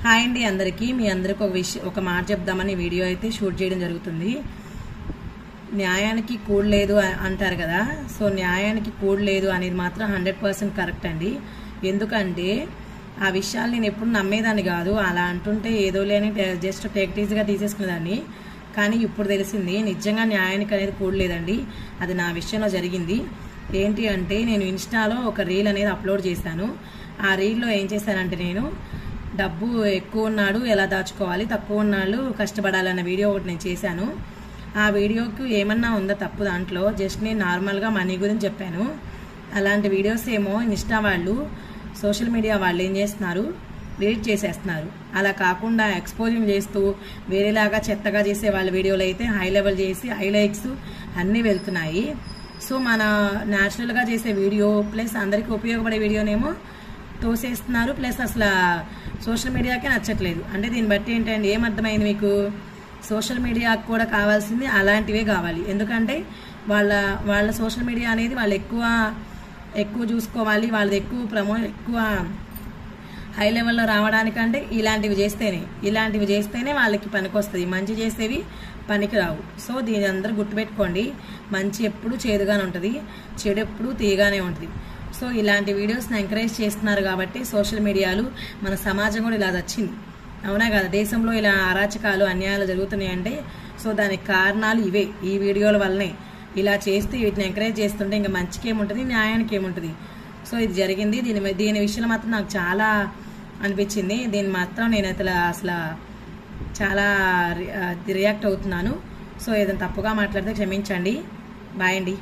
Hi అండి అందరికీ మీ అందరికి ఒక మాట చెప్దామని వీడియో అయితే షూట్ చేయడం జరుగుతుంది. న్యాయానికి కూడు లేదు అంటారు కదా, సో న్యాయానికి కూడు లేదు అనేది మాత్రం 100% కరెక్ట్ అండి. ఎందుకంటే ఆ విషయాలు నేను ఎప్పుడు నమ్మేదాన్ని కాదు, అలా అంటుంటే ఏదో లేని జస్ట్ టేక్టీజ్గా తీసేసుకునేదాన్ని. కానీ ఇప్పుడు తెలిసింది నిజంగా న్యాయానికి అనేది కూడు లేదండి. అది నా విషయంలో జరిగింది. ఏంటి అంటే నేను ఇన్స్టాలో ఒక రీల్ అనేది అప్లోడ్ చేశాను. ఆ రీల్లో ఏం చేశానంటే నేను డబ్బు ఎక్కువ ఉన్నాడు ఎలా దాచుకోవాలి, తక్కువ ఉన్నాళ్ళు కష్టపడాలన్న వీడియో ఒకటి నేను చేశాను. ఆ వీడియోకి ఏమన్నా ఉందా తప్పు? దాంట్లో జస్ట్ నేను నార్మల్గా మనీ గురించి చెప్పాను. అలాంటి వీడియోస్ ఏమో ఇన్స్టా వాళ్ళు, సోషల్ మీడియా వాళ్ళు ఏం చేస్తున్నారు, డిలీట్ చేసేస్తున్నారు. అలా కాకుండా ఎక్స్పోజింగ్ చేస్తూ వేరేలాగా చెత్తగా చేసే వాళ్ళ వీడియోలు అయితే హై లెవెల్ చేసి హైలైట్స్ అన్నీ వెళ్తున్నాయి. సో మన న్యాచురల్గా చేసే వీడియో ప్లస్ అందరికీ ఉపయోగపడే వీడియోనేమో తోసేస్తున్నారు, ప్లస్ అసలు సోషల్ మీడియాకే నచ్చట్లేదు. అంటే దీన్ని బట్టి ఏంటంటే ఏమర్థమైంది మీకు, సోషల్ మీడియాకు కూడా కావాల్సింది అలాంటివే కావాలి. ఎందుకంటే వాళ్ళ సోషల్ మీడియా అనేది వాళ్ళు ఎక్కువ చూసుకోవాలి, వాళ్ళది ఎక్కువ హై లెవెల్లో రావడానికంటే ఇలాంటివి చేస్తేనే వాళ్ళకి పనికి వస్తుంది. మంచి చేసేవి పనికి రావు. సో దీని అందరూ గుర్తుపెట్టుకోండి, మంచి ఎప్పుడు చేదుగానే ఉంటుంది, చెడు ఎప్పుడు తీయగానే ఉంటుంది. సో ఇలాంటి వీడియోస్ని ఎంకరేజ్ చేస్తున్నారు కాబట్టి సోషల్ మీడియాలు, మన సమాజం కూడా ఇలా వచ్చింది. అవునా కదా, దేశంలో ఇలా అరాచకాలు అన్యాయాలు జరుగుతున్నాయంటే సో దానికి కారణాలు ఇవే, ఈ వీడియోల వల్లనే. ఇలా చేస్తే వీటిని ఎంకరేజ్ చేస్తుంటే ఇంకా మంచికి ఏముంటుంది, న్యాయానికి ఏముంటుంది. సో ఇది జరిగింది. దీని విషయంలో మాత్రం నాకు చాలా అనిపించింది. దీన్ని మాత్రం నేను అసలు చాలా రియాక్ట్ అవుతున్నాను. సో ఏదైనా తప్పుగా మాట్లాడితే క్షమించండి. బాయ్ అండి.